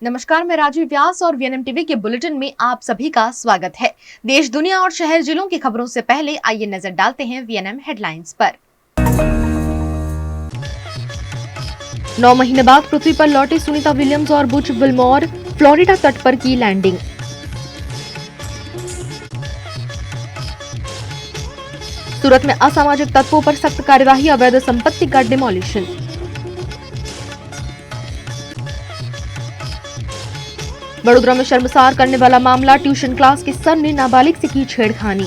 नमस्कार, मैं राजीव व्यास और वीएनएम टीवी के बुलेटिन में आप सभी का स्वागत है। देश, दुनिया और शहर जिलों की खबरों से पहले आइए नजर डालते हैं वीएनएम हेडलाइंस पर। 9 महीने बाद पृथ्वी पर लौटे सुनीता विलियम्स और बुच विल्मोर, फ्लोरिडा तट पर की लैंडिंग। सूरत में असामाजिक तत्वों पर सख्त कार्यवाही, अवैध संपत्ति का डिमोलिशन। वडोदरा में शर्मसार करने वाला मामला, ट्यूशन क्लास के सर ने नाबालिग से की छेड़खानी।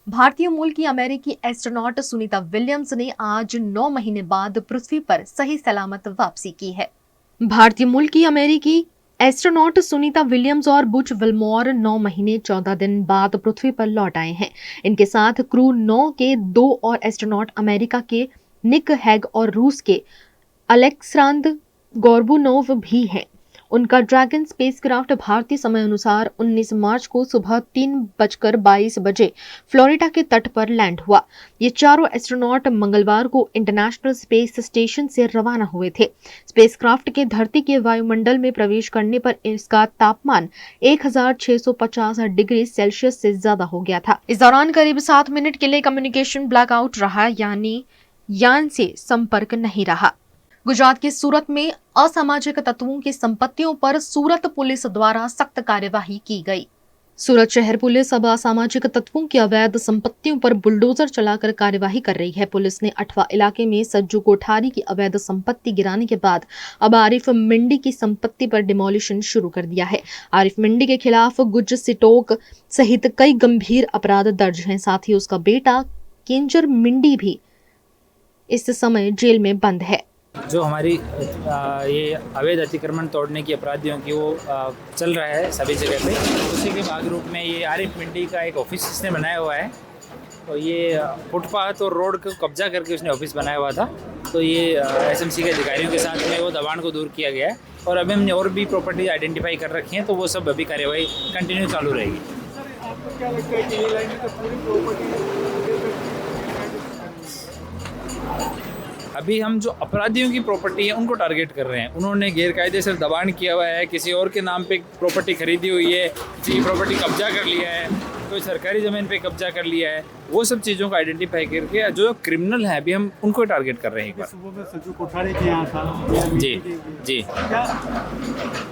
भारतीय मूल की अमेरिकी एस्ट्रोनॉट सुनीता विलियम्स ने आज 9 महीने बाद पृथ्वी पर सही सलामत वापसी की है। भारतीय मूल की अमेरिकी एस्ट्रोनॉट सुनीता विलियम्स और बुच विल्मोर 9 महीने 14 दिन बाद पृथ्वी पर लौट आए हैं। इनके साथ क्रू 9 के 2 और एस्ट्रोनॉट अमेरिका के निक हेग और रूस के अलेक्सांद्र गोर्बुनोव भी हैं। उनका ड्रैगन स्पेसक्राफ्ट भारतीय समय अनुसार 19 मार्च को सुबह 3:22 बजे फ्लोरिडा के तट पर लैंड हुआ। ये चारों एस्ट्रोनॉट मंगलवार को इंटरनेशनल स्पेस स्टेशन से रवाना हुए थे। स्पेसक्राफ्ट के धरती के वायुमंडल में प्रवेश करने पर इसका तापमान 1650 डिग्री सेल्सियस से ज्यादा हो गया था। इस दौरान करीब 7 मिनट के लिए कम्युनिकेशन ब्लैकआउट रहा, यानी यान से संपर्क नहीं रहा। गुजरात के सूरत में असामाजिक तत्वों की संपत्तियों पर सूरत पुलिस द्वारा सख्त कार्यवाही की गई। सूरत शहर पुलिस अब असामाजिक तत्वों की अवैध संपत्तियों पर बुलडोजर चलाकर कार्यवाही कर रही है। पुलिस ने अठवा इलाके में सज्जू कोठारी की अवैध संपत्ति गिराने के बाद अब आरिफ मिंडी की संपत्ति पर डिमोलिशन शुरू कर दिया है। आरिफ मिंडी के खिलाफ गुज सिटोक सहित कई गंभीर अपराध दर्ज हैं। साथ ही उसका बेटा केंजर मिंडी भी इस समय जेल में बंद है। जो हमारी ये अवैध अतिक्रमण तोड़ने की अपराधियों की वो चल रहा है सभी जगह पे, उसी के भाग रूप में ये आरिफ मिंडी का एक ऑफिस इसने बनाया हुआ है। तो ये फुटपाथ और रोड को कब्जा करके उसने ऑफिस बनाया हुआ था। तो ये एसएमसी के अधिकारियों के साथ में वो दबाण को दूर किया गया है और अभी हमने और भी प्रॉपर्टी आइडेंटिफाई कर रखी हैं, तो वो सब अभी कार्यवाही कंटिन्यू चालू रहेगी। आपको क्या लगता है कि ये लाइन में तो पूरी प्रॉपर्टी अभी हम जो अपराधियों की प्रॉपर्टी है उनको टारगेट कर रहे हैं। उन्होंने गैरकायदे से दबाण किया हुआ है, किसी और के नाम पे प्रॉपर्टी खरीदी हुई है, किसी की प्रॉपर्टी कब्जा कर लिया है, कोई सरकारी ज़मीन पे कब्जा कर लिया है। वो सब चीज़ों को आइडेंटिफाई करके जो क्रिमिनल हैं अभी हम उनको टारगेट कर रहे हैं। एक बार सुबह में सज्जू कोठारी के यहाँ था। जी क्या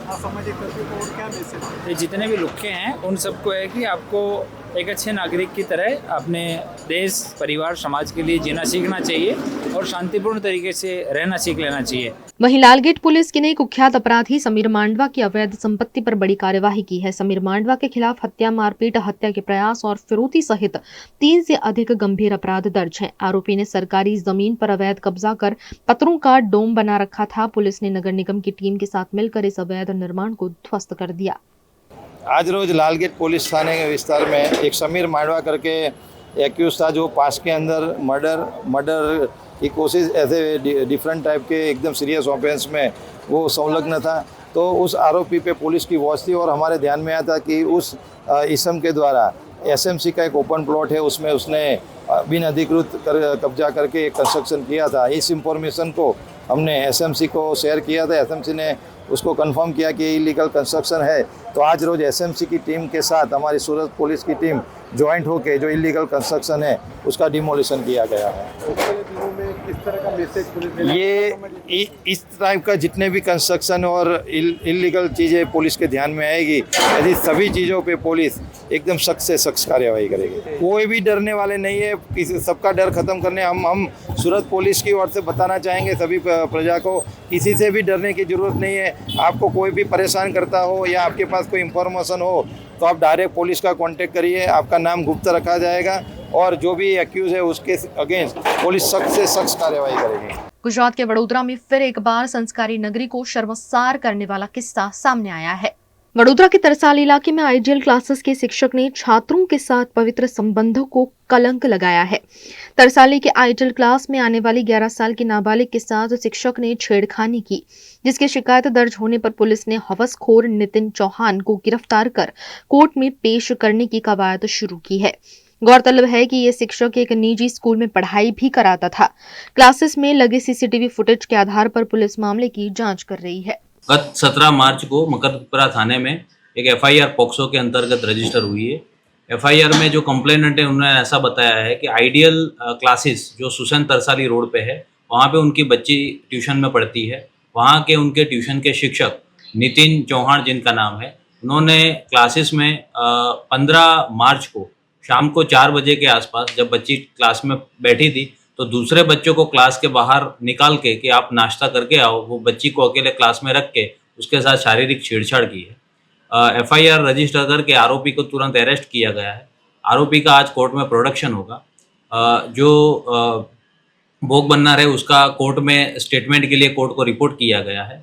असामाजिक तत्वों को और क्या मैसेज? ये जितने भी लुक्के हैं उन सबको है कि आपको एक अच्छे नागरिक की तरह अपने देश, परिवार, समाज के लिए जीना सीखना चाहिए और शांतिपूर्ण तरीके से रहना सीख लेना चाहिए। वहीं लालगेट पुलिस की ने कुख्यात अपराधी समीर मांडवा की अवैध संपत्ति पर बड़ी कार्यवाही की है। समीर मांडवा के खिलाफ हत्या, मारपीट, हत्या के प्रयास और फिरौती सहित 3 से अधिक गंभीर अपराध दर्ज हैं। आरोपी ने सरकारी जमीन पर अवैध कब्जा कर पत्थरों का डोम बना रखा था। पुलिस ने नगर निगम की टीम के साथ मिलकर इस अवैध निर्माण को ध्वस्त कर दिया। आज रोज लालगेट पुलिस थाने के विस्तार में एक समीर मांडवा करके एक्यूज था, जो पास के अंदर मर्डर की कोशिश, ऐसे डिफरेंट टाइप के एकदम सीरियस ऑफेंस में वो संलग्न था। तो उस आरोपी पे पुलिस की वॉच थी और हमारे ध्यान में आया था कि उस इसम के द्वारा एसएमसी का एक ओपन प्लॉट है, उसमें उसने बिन अधिकृत कब्जा करके एक कंस्ट्रक्शन किया था। इस इंफॉर्मेशन को हमने एसएमसी को शेयर किया था। एसएमसी ने उसको कंफर्म किया कि इलीगल कंस्ट्रक्शन है। तो आज रोज एसएमसी की टीम के साथ हमारी सूरत पुलिस की टीम ज्वाइंट होकर जो इलीगल कंस्ट्रक्शन है उसका डिमोलिशन किया गया है। दिनों में किस तरह का मैसेज पुलिस ये इस टाइप का जितने भी कंस्ट्रक्शन और इलीगल चीज़ें पुलिस के ध्यान में आएगी, यदि सभी चीज़ों पे पुलिस एकदम सख्त से सख्त कार्यवाही करेगी। कोई भी डरने वाले नहीं है, किसी सबका डर खत्म करने हम सूरत पुलिस की ओर से बताना चाहेंगे सभी प्रजा को, किसी से भी डरने की जरूरत नहीं है। आपको कोई भी परेशान करता हो या आपके पास कोई इंफॉर्मेशन हो तो आप डायरेक्ट पुलिस का कांटेक्ट करिए, आपका नाम गुप्त रखा जाएगा और जो भी एक्यूज है उसके अगेंस्ट पुलिस सख्त से सख्त कार्रवाई करेगी। गुजरात के वडोदरा में फिर एक बार संस्कारी नगरी को शर्मसार करने वाला किस्सा सामने आया है। वडोदरा के तरसाल इलाके में आईजीएल क्लासेस के शिक्षक ने छात्रों के साथ पवित्र संबंधों को कलंक लगाया है। तरसाली के आईजीएल क्लास में आने वाली 11 साल की नाबालिग के साथ शिक्षक ने छेड़खानी की, जिसकी शिकायत दर्ज होने पर पुलिस ने हवसखोर नितिन चौहान को गिरफ्तार कर कोर्ट में पेश करने की कवायद शुरू की है। गौरतलब है कि ये शिक्षक एक निजी स्कूल में पढ़ाई भी कराता था। क्लासेस में लगे सीसीटीवी फुटेज के आधार पर पुलिस मामले की जांच कर रही है। गत 17 मार्च को मकरपुरा थाने में एक एफआईआर पॉक्सो के अंतर्गत रजिस्टर हुई है। एफआईआर में जो कंप्लेनेंट है उन्होंने ऐसा बताया है कि आइडियल क्लासेस जो सुसन तरसाली रोड पे है, वहाँ पे उनकी बच्ची ट्यूशन में पढ़ती है। वहाँ के उनके ट्यूशन के शिक्षक नितिन चौहान जिनका नाम है, उन्होंने क्लासेस में 15 मार्च को शाम को 4 बजे के आसपास जब बच्ची क्लास में बैठी थी तो दूसरे बच्चों को क्लास के बाहर निकाल के कि आप नाश्ता करके आओ, वो बच्ची को अकेले क्लास में रख के उसके साथ शारीरिक छेड़छाड़ की है। एफआईआर रजिस्टर करके आरोपी को तुरंत अरेस्ट किया गया है। आरोपी का आज कोर्ट में प्रोडक्शन होगा। जो भोग बनना है उसका कोर्ट में स्टेटमेंट के लिए कोर्ट को रिपोर्ट किया गया है।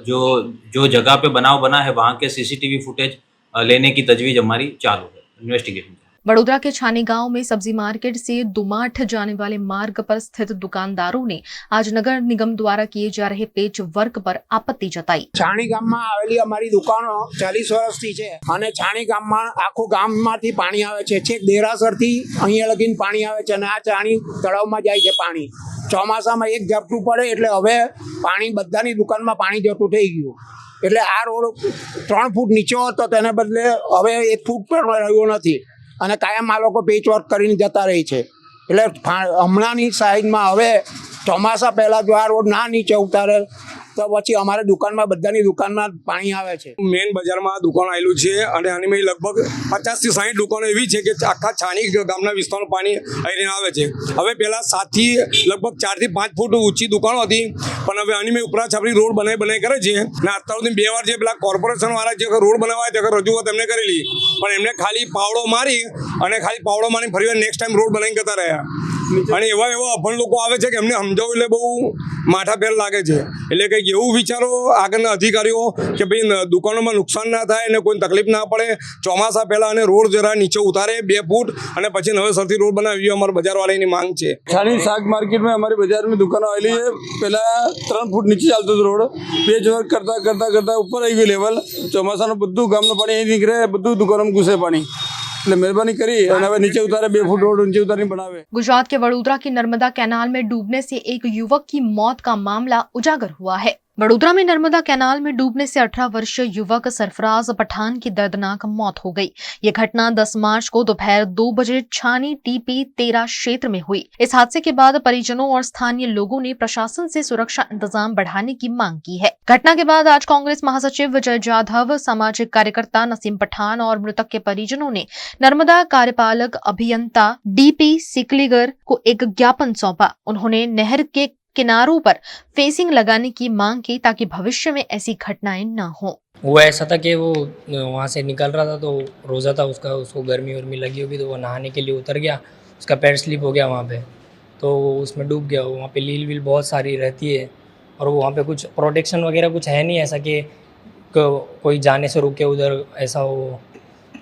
जो जगह पे बनाव बना है वहाँ के सीसीटीवी फुटेज लेने की तजवीज़ हमारी चालू है, इन्वेस्टिगेशन। बड़ोदरा के छानी गांव में सब्जी मार्केट से दुमाठ जाने वाले मार्ग पर स्थित दुकानदारों ने आज नगर निगम द्वारा किए जा रहे पेच वर्क पर आपत्ति जताई। छाणी गामમાં આવેલી અમારી દુકાનો 40 વર્ષથી છે અને છાણી ગામમાં આખું ગામમાંથી પાણી આવે છે, છેક દેરાસરથી અહીંયા લગીને પાણી આવે છે અને આ છાણી તળાવમાં જાય છે પાણી। ચોમાસામાં એક ઝપટું પડે એટલે હવે પાણી બધાની દુકાનમાં પાણી જતું થઈ ગયું। એટલે આ રોડ 3 ફૂટ નીચો હતો તેને બદલે હવે 1 ફૂટ પણ રહ્યો નથી અને કાયમ આ લોકો પેચ વર્ક કરીને જતા રહી છે। એટલે હમણાંની સાઈડમાં હવે ચોમાસા પહેલા જો આ રોડ ના નીચે ઉતારે તો પછી અમારે દુકાનમાં બધાની દુકાનમાં પાણી આવે છે। મેન બજારમાં દુકાન આવેલું છે અને આની મેં લગભગ 50 થી 60 દુકાનો એવી છે કે આખા છાણી ગામના વિસ્તારમાં પાણી આવીને આવે છે। હવે પહેલા 7 થી લગભગ 4 થી 5 ફૂટ ઊંચી દુકાનો હતી પણ હવે આની મેં ઉપરા છાપરી રોડ બનાવી કરે છે અને અત્યાર સુધી 2 વાર જે પેલા કોર્પોરેશન વાળા જે રોડ બનાવવા તે રજૂઆત એમને કરેલી પણ એમને ખાલી પાવડો મારી અને ખાલી પાવડો મારી ફરી વાર નેક્સ્ટ ટાઈમ રોડ બનાવીને જતા રહ્યા અને એવા અભણ લોકો આવે છે કે એમને સમજાવવું એટલે બહુ માથાફેર લાગે છે। એટલે કંઈક એવું વિચારો આગળના અધિકારીઓ કે ભાઈ દુકાનોમાં નુકસાન ના થાય અને કોઈ તકલીફ ના પડે, ચોમાસા પહેલા અને રોડ જરા નીચે ઉતારે 2 ફૂટ અને પછી નવેસરથી રોડ બનાવી અમારા બજારવાળાની માંગ છે। छानी शाक मार्केट में हमारे बाजार में दुकान आएली है। पहला 3 फूट नीचे चालतो रोड, पेच वर्क करता करता करता ऊपर आई गई लेवल। ચોમાસાનું બધું ગામનું પાણી અહીં નીકળે, બધું દુકાનોમાં ઘૂસે પાણી। એટલે મહેરબાની કરી અને હવે નીચે ઉતારે 2 फूट रोड नीचे उतारी बनावे। गुजरात के वडोदरा की नर्मदा कैनाल में डूबने से एक युवक की मौत का मामला उजागर हुआ है। वडोदरा में नर्मदा कैनाल में डूबने से 18 वर्षीय युवक सरफराज पठान की दर्दनाक मौत हो गई। ये घटना 10 मार्च को दोपहर 2 बजे छानी टीपी 13 क्षेत्र में हुई। इस हादसे के बाद परिजनों और स्थानीय लोगों ने प्रशासन से सुरक्षा इंतजाम बढ़ाने की मांग की है। घटना के बाद आज कांग्रेस महासचिव विजय जाधव, सामाजिक कार्यकर्ता नसीम पठान और मृतक के परिजनों ने नर्मदा कार्यपालक अभियंता डीपी सिकलीगर को एक ज्ञापन सौंपा। उन्होंने नहर के किनारों पर फेंसिंग लगाने की मांग की ताकि भविष्य में ऐसी घटनाएं न हो। वो ऐसा था कि वो वहाँ से निकल रहा था तो रोज़ा था उसका, उसको गर्मी वर्मी लगी होगी तो वो नहाने के लिए उतर गया, उसका पैर स्लिप हो गया वहाँ पे तो उसमें डूब गया। वहाँ पे लील वील बहुत सारी रहती है और वहाँ पे कुछ प्रोटेक्शन वगैरह कुछ है नहीं ऐसा कि कोई जाने से रुके उधर ऐसा हो।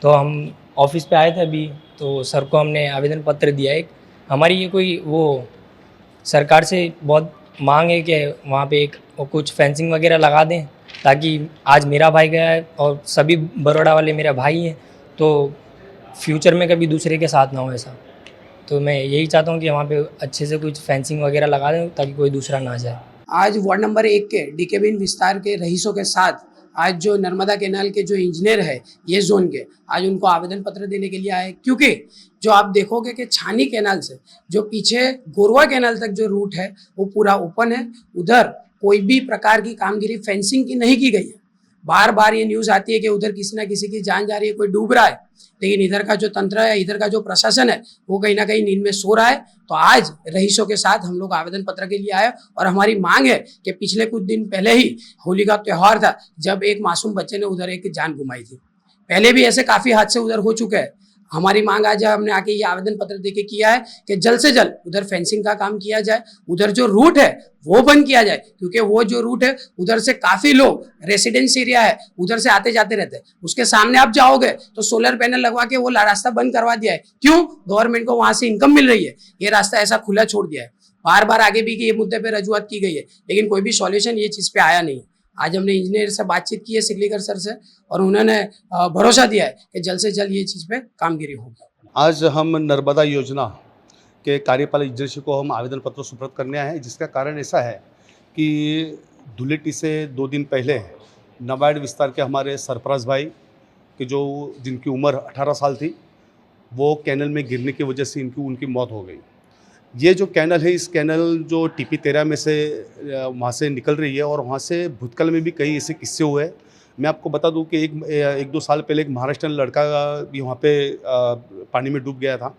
तो हम ऑफिस पे आए थे अभी तो सर को हमने आवेदन पत्र दिया। एक हमारी ये कोई वो सरकार से बहुत मांग है कि वहाँ पे एक कुछ फेंसिंग वगैरह लगा दें ताकि आज मेरा भाई गया है और सभी बड़ोड़ा वाले मेरा भाई हैं तो फ्यूचर में कभी दूसरे के साथ ना हो ऐसा। तो मैं यही चाहता हूँ कि वहाँ पे अच्छे से कुछ फेंसिंग वगैरह लगा दें ताकि कोई दूसरा ना जाए। आज वार्ड नंबर 1 के डीकेबिन विस्तार के रईसों के साथ आज जो नर्मदा कैनाल के जो इंजीनियर है ये जोन के, आज उनको आवेदन पत्र देने के लिए आए क्योंकि जो आप देखोगे कि छानी कैनाल से जो पीछे गोरवा कैनाल तक जो रूट है वो पूरा ओपन है। उधर कोई भी प्रकार की कामगिरी फेंसिंग की नहीं की गई है। बार बार ये न्यूज़ आती है कि उधर किसी ना किसी की जान जा रही है, कोई डूब रहा है, लेकिन इधर का जो तंत्र है, इधर का जो प्रशासन है वो कहीं ना कहीं नींद में सो रहा है। तो आज रईसों के साथ हम लोग आवेदन पत्र के लिए आए और हमारी मांग है कि पिछले कुछ दिन पहले ही होली का त्यौहार था जब एक मासूम बच्चे ने उधर एक जान गुमाई थी। पहले भी ऐसे काफ़ी हादसे उधर हो चुके हैं। हमारी मांग आज हमने आके ये आवेदन पत्र देके किया है कि जल्द से जल्द उधर फेंसिंग का काम किया जाए, उधर जो रूट है वो बंद किया जाए क्योंकि वो जो रूट है उधर से काफ़ी लोग रेसिडेंस एरिया है उधर से आते जाते रहते हैं। उसके सामने आप जाओगे तो सोलर पैनल लगवा के वो रास्ता बंद करवा दिया है। क्यों? गवर्नमेंट को वहाँ से इनकम मिल रही है, ये रास्ता ऐसा खुला छोड़ दिया है। बार बार आगे भी कि ये मुद्दे पर रजूआत की गई है लेकिन कोई भी सॉल्यूशन ये चीज़ पे आया नहीं। आज हमने इंजीनियर से बातचीत की है सिकलीकर सर से और उन्होंने भरोसा दिया है कि जल्द से जल्द ये चीज़ पे कामगिरी होगी। आज हम नर्मदा योजना के कार्यपालक एजेंसी को हम आवेदन पत्र सुपुर्द करने आए हैं, जिसका कारण ऐसा है कि धुलेटी से 2 दिन पहले नवाड़ विस्तार के हमारे सरफराज भाई कि जिनकी उम्र 18 साल थी, वो कैनल में गिरने की वजह से उनकी मौत हो गई। ये जो कैनल है, इस कैनल जो टीपी 13 में से वहाँ से निकल रही है और वहाँ से भूतकाल में भी कई ऐसे किस्से हुए। मैं आपको बता दूं कि एक दो साल पहले एक महाराष्ट्रियन लड़का भी वहाँ पे पानी में डूब गया था।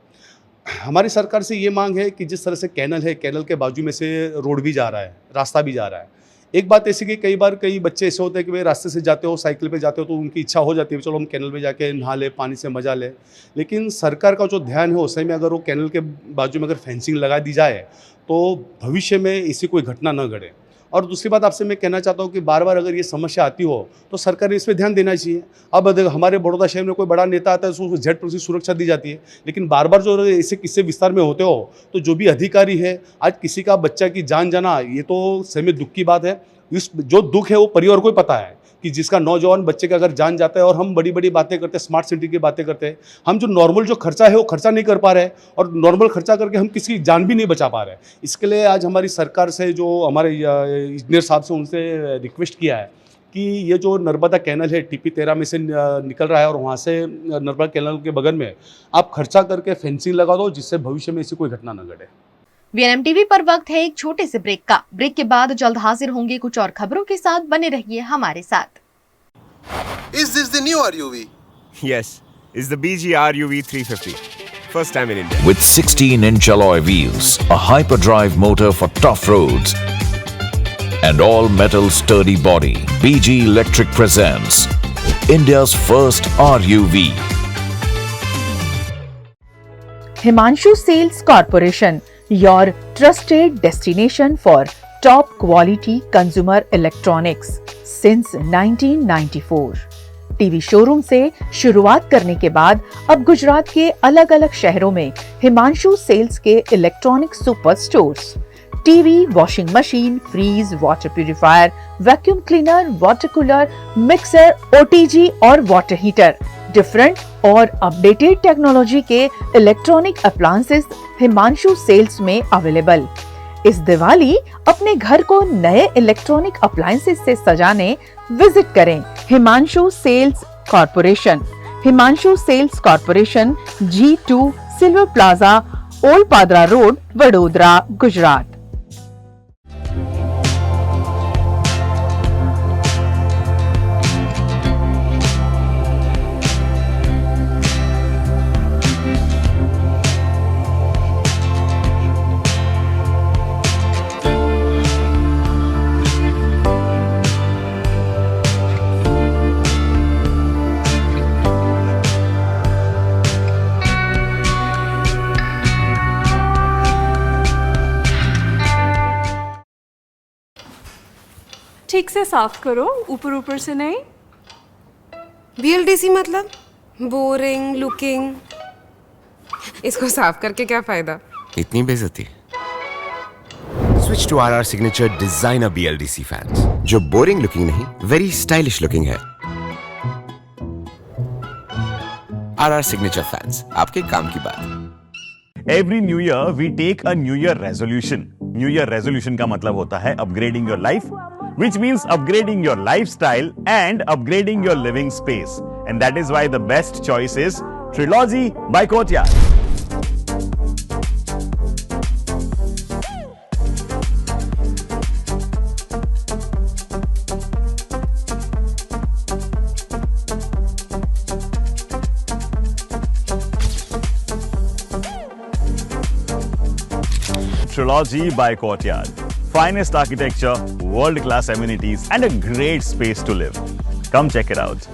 हमारी सरकार से ये मांग है कि जिस तरह से कैनल है, कैनल के बाजू में से रोड भी जा रहा है, रास्ता भी जा रहा है। एक बात ऐसी कि कई बच्चे ऐसे होते हैं कि वे रास्ते से जाते हो, साइकिल पे जाते हो, तो उनकी इच्छा हो जाती है चलो हम कैनल में जाके नहा ले, पानी से मजा ले। लेकिन सरकार का जो ध्यान है उस समय में अगर वो कैनल के बाजू में अगर फेंसिंग लगा दी जाए तो भविष्य में ऐसी कोई घटना न घटे। और दूसरी बात आपसे मैं कहना चाहता हूँ कि बार बार अगर ये समस्या आती हो तो सरकार ने इस पर ध्यान देना चाहिए। अब हमारे बड़ौदा शहर में कोई बड़ा नेता आता है तो उसको Z+ सुरक्षा दी जाती है, लेकिन बार बार जो ऐसे किस्से विस्तार में होते हो तो जो भी अधिकारी है, आज किसी का बच्चा की जान जाना ये तो सही में दुख की बात है। इस जो दुख है वो परिवार को ही पता है कि जिसका नौजवान बच्चे का अगर जान जाता है। और हम बड़ी बड़ी बातें करते हैं, स्मार्ट सिटी की बातें करते हैं, हम जो नॉर्मल जो खर्चा है वो खर्चा नहीं कर पा रहे और नॉर्मल खर्चा करके हम किसी की जान भी नहीं बचा पा रहे। इसके लिए आज हमारी सरकार से जो हमारे इंजीनियर साहब से उनसे रिक्वेस्ट किया है कि ये जो नर्मदा कैनल है टीपी 13 में से निकल रहा है और वहाँ से नर्मदा कैनल के बगल में आप खर्चा करके फेंसिंग लगा दो, जिससे भविष्य में ऐसी कोई घटना न घटे। VNM टीवी पर वक्त है एक छोटे से ब्रेक का। ब्रेक के बाद जल्द हाजिर होंगे कुछ और खबरों के साथ, बने रहिए हमारे साथ। Is this the new RUV? Yes, it's the BG RUV 350. First time in India. With 16-inch alloy wheels, a hyperdrive motor for tough roads, and all-metal sturdy body, BG Electric presents India's first RUV. Himanshu Sales Corporation, your trusted destination for top quality consumer electronics since 1994. TV showroom से शुरुआत करने के बाद अब गुजरात के अलग अलग शहरों में हिमांशु सेल्स के electronic super stores, TV, washing machine, fridge, water purifier, vacuum cleaner, water cooler, mixer, OTG और वाटर हीटर, डिफरेंट और अपडेटेड टेक्नोलॉजी के इलेक्ट्रॉनिक अप्लायंसेस हिमांशु सेल्स में अवेलेबल। इस दिवाली अपने घर को नए इलेक्ट्रॉनिक अप्लायंसेस से सजाने विजिट करें Himanshu sales corporation. Himanshu sales corporation, G2 silver plaza, old Padra road, Vadodara, Gujarat. ठीक से साफ करो, ऊपर ऊपर से नहीं। BLDC मतलब बोरिंग लुकिंग, इसको साफ करके क्या फायदा? इतनी बेइज्जती। Switch to RR Signature Designer BLDC fans, जो बोरिंग लुकिंग नहीं, वेरी स्टाइलिश लुकिंग है। RR Signature fans, आपके काम की बात। Every new year we take a New Year resolution. New Year resolution का मतलब होता है upgrading your life, which means upgrading your lifestyle and upgrading your living space. And that is why the best choice is Trilogy by Courtyard. Trilogy by Courtyard. Finest architecture, world-class amenities, and a great space to live. Come check it out.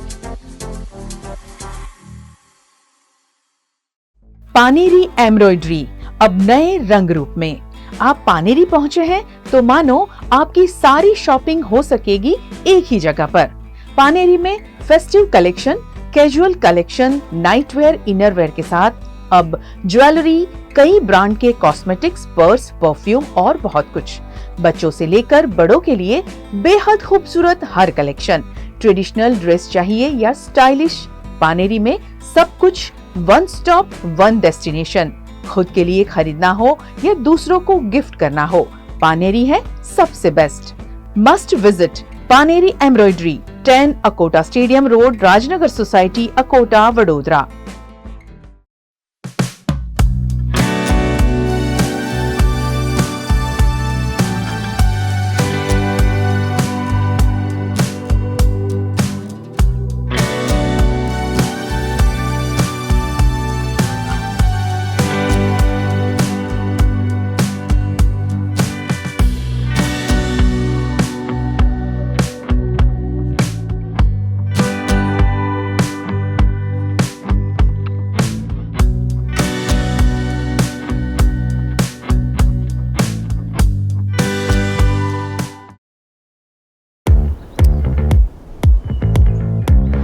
Paneri embroidery अब नए रंग रूप में। आप पानेरी पहुंचे हैं तो मानो आपकी सारी शॉपिंग हो सकेगी एक ही जगह पर। पानेरी में festive collection, casual collection, nightwear, innerwear के साथ अब ज्वेलरी, कई ब्रांड के कॉस्मेटिक्स, पर्स, परफ्यूम और बहुत कुछ। बच्चों से लेकर बड़ों के लिए बेहद खूबसूरत हर कलेक्शन। ट्रेडिशनल ड्रेस चाहिए या स्टाइलिश पानेरी में सब कुछ वन स्टॉप वन डेस्टिनेशन। खुद के लिए खरीदना हो या दूसरों को गिफ्ट करना हो, पानेरी है सबसे best. Must visit Paneri embroidery, 10 Akota stadium road, Rajnagar society, Akota, Vadodara.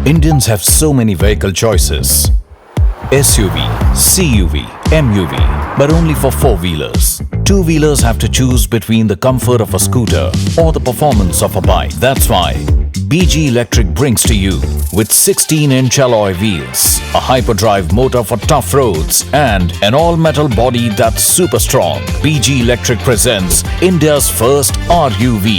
Indians have so many vehicle choices. SUV, CUV, MUV, but only for four-wheelers. Two-wheelers have to choose between the comfort of a scooter or the performance of a bike. That's why BG Electric brings to you with 16-inch alloy wheels, a hyperdrive motor for tough roads, and an all-metal body that's super strong. BG Electric presents India's first RUV.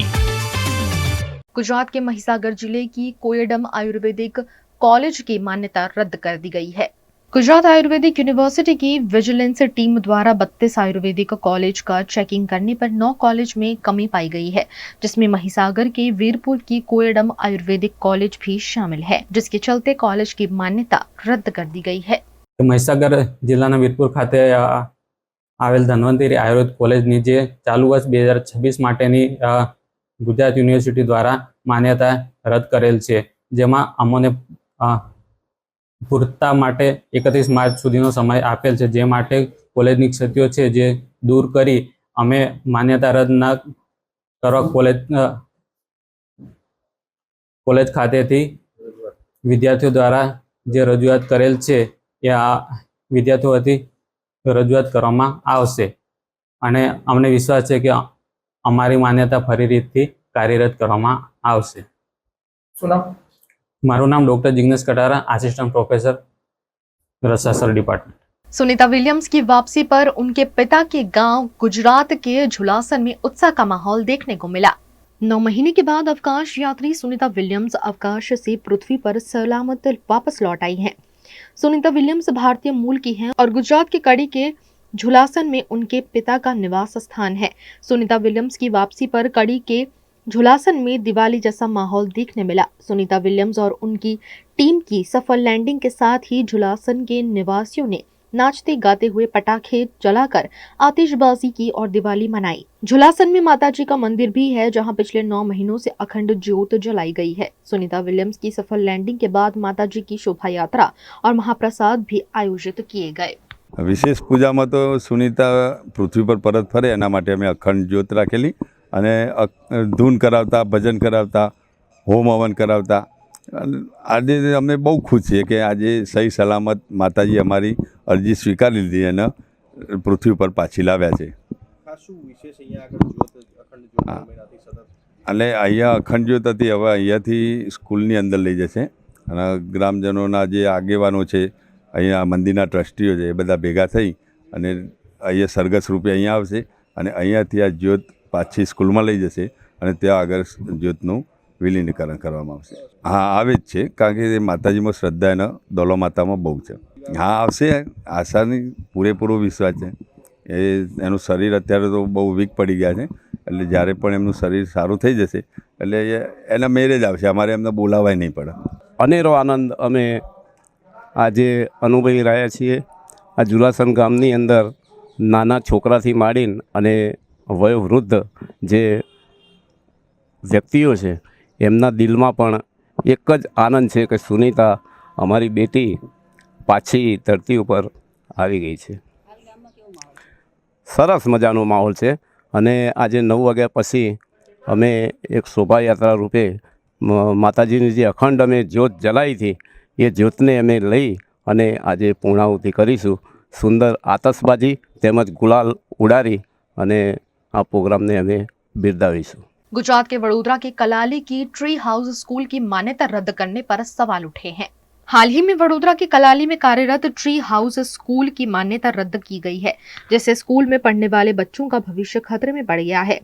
Gujarat के महिसागर जिले की कोयडम Ayurvedic college की मान्यता रद्द कर दी गई है। Gujarat Ayurvedic university की विजिलेंस टीम द्वारा 32 आयुर्वेदिक कॉलेज का चेकिंग करने पर 9 कॉलेज में कमी पाई गई है, जिसमें महिसागर के वीरपुर की कोयडम आयुर्वेदिक कॉलेज भी शामिल है, जिसके चलते कॉलेज की मान्यता रद्द कर दी गई है। મહીસાગર જિલ્લાના વીરપુર ખાતે આવેલ ધન્વંતરી આયુર્વેદ કોલેજની જે ચાલુ વર્ષ 2026 માટેની ગુજરાત યુનિવર્સિટી દ્વારા માન્યતા રદ કરેલ છે, જેમાં અમોને પૂરતા માટે 31 માર્ચ સુધીનો સમય આપેલ છે, જે માટે કોલેજની ક્ષતિઓ છે જે દૂર કરી અમે માન્યતા રદ ન કરવા કોલેજ ખાતેથી વિદ્યાર્થીઓ દ્વારા જે રજૂઆત કરેલ છે એ આ વિદ્યાર્થીઓ વતી રજૂઆત કરવામાં આવશે અને અમને વિશ્વાસ છે કે અમારી માન્યતા ફરી રીતથી કાર્યરત કરવામાં આવશે। શું નામ? મારું નામ doctor Jignesh Katara, assistant professor रसायन डिपार्टमेंट। सुनीता विलियम्स की वापसी पर उनके पिता के गांव गुजरात के झुलासन में उत्साह का माहौल देखने को मिला। 9 महीने के बाद अवकाश यात्री सुनीता विलियम्स अवकाश से पृथ्वी पर सलामत वापस लौट आई हैं। सुनीता विलियम्स भारतीय मूल की हैं और गुजरात के कड़ी के झुलासन में उनके पिता का निवास स्थान है। सुनीता विलियम्स की वापसी पर कड़ी के झुलासन में दिवाली जैसा माहौल देखने मिला। सुनीता विलियम्स और उनकी टीम की सफल लैंडिंग के साथ ही झुलासन के निवासियों ने नाचते गाते हुए पटाखे जलाकर आतिशबाजी की और दिवाली मनाई। झुलासन में माताजी का मंदिर भी है, जहां पिछले 9 महीनों से अखंड ज्योत जलाई गई है। सुनीता विलियम्स की सफल लैंडिंग के बाद माताजी की शोभा यात्रा और महाप्रसाद भी आयोजित किए गए। विशेष पूजा में तो सुनीता पृथ्वी पर परत फरे एना माटे अमे अखंड ज्योत राखेली अने धून करावता, भजन करावता, होम हवन करावता। आज अमे बहु खुश छीए कि आज सही सलामत माताजी अमारी अरजी स्वीकारी लीधी अने पृथ्वी पर पाછી લાવ્યા છે। એટલે અહીંયા અખંડ જ્યોત હતી, હવે અહીંયાથી સ્કૂલની અંદર લઈ જશે અને ગ્રામજનોના જે આગેવાનો છે, અહીંયા મંદિરના ટ્રસ્ટીઓ છે, એ બધા ભેગા થઈ અને અહીંયા સરઘસ રૂપે અહીંયા આવશે અને અહીંયાથી આ જ્યોત પાછી સ્કૂલમાં લઈ જશે અને ત્યાં આગળ જ્યોતનું વિલીનીકરણ કરવામાં આવશે। હા, આવે જ છે, કારણ કે માતાજીમાં શ્રદ્ધા એના દોલો માતામાં બહુ છે। હા, આવશે, આશાની પૂરેપૂરો વિશ્વાસ છે। એનું શરીર અત્યારે તો બહુ વીક પડી ગયા છે, એટલે જ્યારે પણ એમનું શરીર સારું થઈ જશે એટલે એના મેરેજ આવશે, અમારે એમને બોલાવાય નહીં પડે। અનેરો આનંદ અમે આજે અનુભવી રહ્યા છીએ। આ ઝુલાસન ગામની અંદર નાના છોકરાથી માંડીને અને વયોવૃદ્ધ જે વ્યક્તિઓ છે એમના દિલમાં પણ એક જ આનંદ છે કે સુનીતા અમારી બેટી પાછી ધરતી ઉપર આવી ગઈ છે। સરસ મજાનો માહોલ છે અને આજે 9 વાગ્યા પછી અમે એક શોભાયાત્રા રૂપે માતાજીની જે અખંડ અમે જ્યોત જલાવી હતી એ જ્યોતને અમે લઈ અને આજે પૂર્ણાહુતિ કરીશું। સુંદર આતશબાજી તેમજ ગુલાલ ઉડાડી અને આ પ્રોગ્રામને અમે બિરદાવીશું। गुजरात के वडोदरा के कलाली की ट्री हाउस स्कूल की मान्यता रद्द करने पर सवाल उठे हैं। हाल ही में वडोदरा के कलाली में कार्यरत ट्री हाउस स्कूल की मान्यता रद्द की गई है, जिससे स्कूल में पढ़ने वाले बच्चों का भविष्य खतरे में पड़ गया है।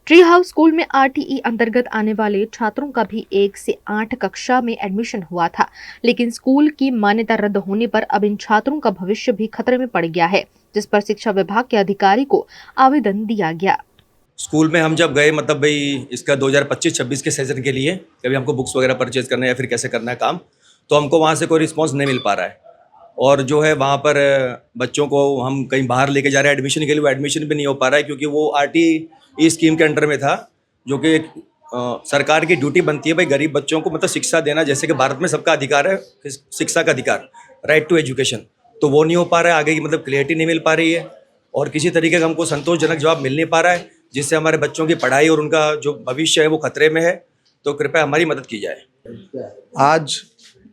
ट्री हाउस स्कूल में RTE अंतर्गत आने वाले छात्रों का भी 1 से 8 कक्षा में एडमिशन हुआ था, लेकिन स्कूल की मान्यता रद्द होने पर अब इन छात्रों का भविष्य भी खतरे में पड़ गया है, जिस पर शिक्षा विभाग के अधिकारी को आवेदन दिया गया। स्कूल में हम जब गए, मतलब भाई इसका 2025-26 के सेशन के लिए कभी हमको बुक्स वगैरह परचेज करना है या फिर कैसे करना है काम, तो हमको वहाँ से कोई रिस्पांस नहीं मिल पा रहा है। और जो है वहाँ पर बच्चों को हम कहीं बाहर लेके जा रहे हैं एडमिशन के लिए, वो एडमिशन भी नहीं हो पा रहा है, क्योंकि वो RTE स्कीम के अंडर में था, जो कि सरकार की ड्यूटी बनती है भाई गरीब बच्चों को मतलब शिक्षा देना, जैसे कि भारत में सबका अधिकार है शिक्षा का अधिकार, राइट टू एजुकेशन, तो वो नहीं हो पा रहा है। आगे की मतलब क्लियरिटी नहीं मिल पा रही है और किसी तरीके का हमको संतोषजनक जवाब मिल नहीं पा रहा है, जिससे हमारे बच्चों की पढ़ाई और उनका जो भविष्य है वो खतरे में है। तो कृपया हमारी मदद की जाए। आज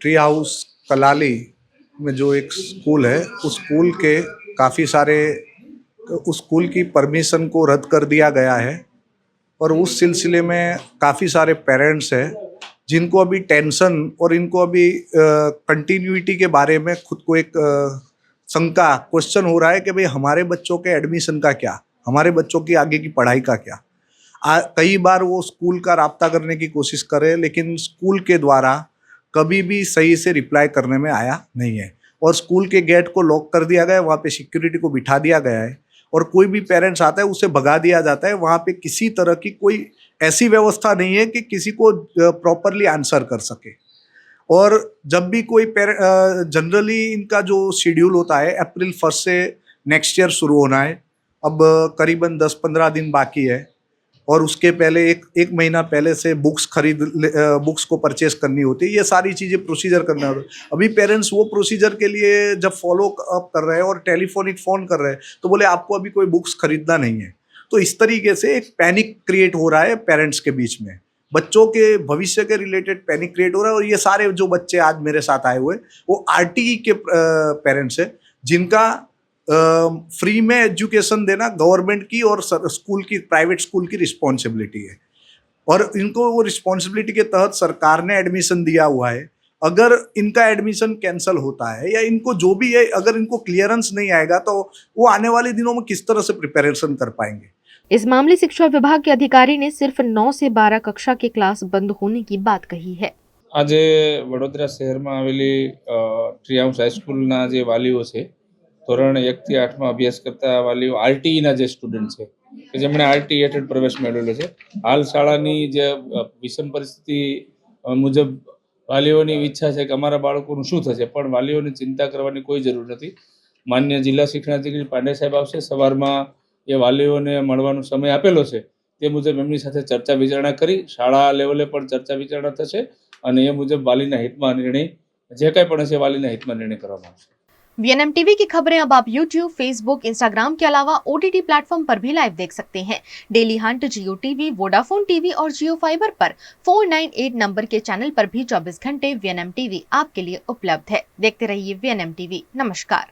ट्री हाउस कलाली में जो एक स्कूल है, उस स्कूल के काफ़ी सारे उस स्कूल की परमिशन को रद्द कर दिया गया है और उस सिलसिले में काफ़ी सारे पेरेंट्स हैं जिनको अभी टेंशन और इनको अभी कंटिन्यूटी के बारे में खुद को एक शंका क्वेश्चन हो रहा है कि भाई हमारे बच्चों के एडमिशन का क्या, हमारे बच्चों की आगे की पढ़ाई का क्या। कई बार वो स्कूल का राब्ता करने की कोशिश करे, लेकिन स्कूल के द्वारा कभी भी सही से रिप्लाई करने में आया नहीं है और स्कूल के गेट को लॉक कर दिया गया है, वहाँ पे सिक्योरिटी को बिठा दिया गया है और कोई भी पेरेंट्स आता है उसे भगा दिया जाता है। वहाँ पे किसी तरह की कोई ऐसी व्यवस्था नहीं है कि किसी को प्रॉपरली आंसर कर सके। और जब भी कोई जनरली इनका जो शेड्यूल होता है अप्रैल 1 से नेक्स्ट ईयर शुरू होना है, अब करीबन 10-15 दिन बाकी है और उसके पहले एक महीना पहले से बुक्स को परचेस करनी होती है। ये सारी चीज़ें प्रोसीजर करना होता है। अभी पेरेंट्स वो प्रोसीजर के लिए जब फॉलो अप कर रहे हैं और टेलीफोनिक फ़ोन कर रहे हैं तो बोले आपको अभी कोई बुक्स खरीदना नहीं है। तो इस तरीके से एक पैनिक क्रिएट हो रहा है पेरेंट्स के बीच में, बच्चों के भविष्य के रिलेटेड पैनिक क्रिएट हो रहा है। और ये सारे जो बच्चे आज मेरे साथ आए हुए वो RTE के पेरेंट्स हैं, जिनका फ्री में एजुकेशन देना गवर्नमेंट की और स्कूल की, प्राइवेट स्कूल की रिस्पॉन्सिबिलिटी है और इनको वो रिस्पॉन्सिबिलिटी के तहत सरकार ने एडमिशन दिया हुआ है। अगर इनका एडमिशन कैंसिल होता है या इनको जो भी है, अगर इनको क्लियरेंस नहीं आएगा तो वो आने वाले दिनों में किस तरह से प्रिपरेशन कर पाएंगे। इस मामले शिक्षा विभाग के अधिकारी ने सिर्फ 9 से 12 कक्षा के क्लास बंद होने की बात कही है। आज वडोदरा शहर में आवेली ट्री हाउस हाईस्कूलना जे वालीओ छे, ધોરણ 1 થી 8 માં અભ્યાસ કરતા વાલીઓ RTE ના જે સ્ટુડન્ટ છે કે જેમણે RTE હેઠળ પ્રવેશ મેળવેલો છે, હાલ શાળાની જે વિષમ પરિસ્થિતિ મુજબ વાલીઓની ઈચ્છા છે કે અમારા બાળકોનું શું થશે, પણ વાલીઓને ચિંતા કરવાની કોઈ જરૂર નથી। માન્ય જિલ્લા શિક્ષણાધિકારી પાંડે સાહેબ આવશે, સવારમાં એ વાલીઓને મળવાનો સમય આપેલો છે, તે મુજબ એમની સાથે ચર્ચા વિચારણા કરી શાળા લેવલે પણ ચર્ચા વિચારણા થશે અને એ મુજબ વાલીના હિતમાં નિર્ણય જે કંઈ પણ હશે વાલીના હિતમાં નિર્ણય કરવામાં આવશે। VNM TV की खबरें अब आप YouTube, Facebook, Instagram के अलावा OTT प्लेटफॉर्म पर भी लाइव देख सकते हैं। Daily Hunt, Jio TV, Vodafone TV और Jio फाइबर पर 498 नंबर के चैनल पर भी 24 घंटे VNM TV आपके लिए उपलब्ध है। देखते रहिए VNM TV। नमस्कार।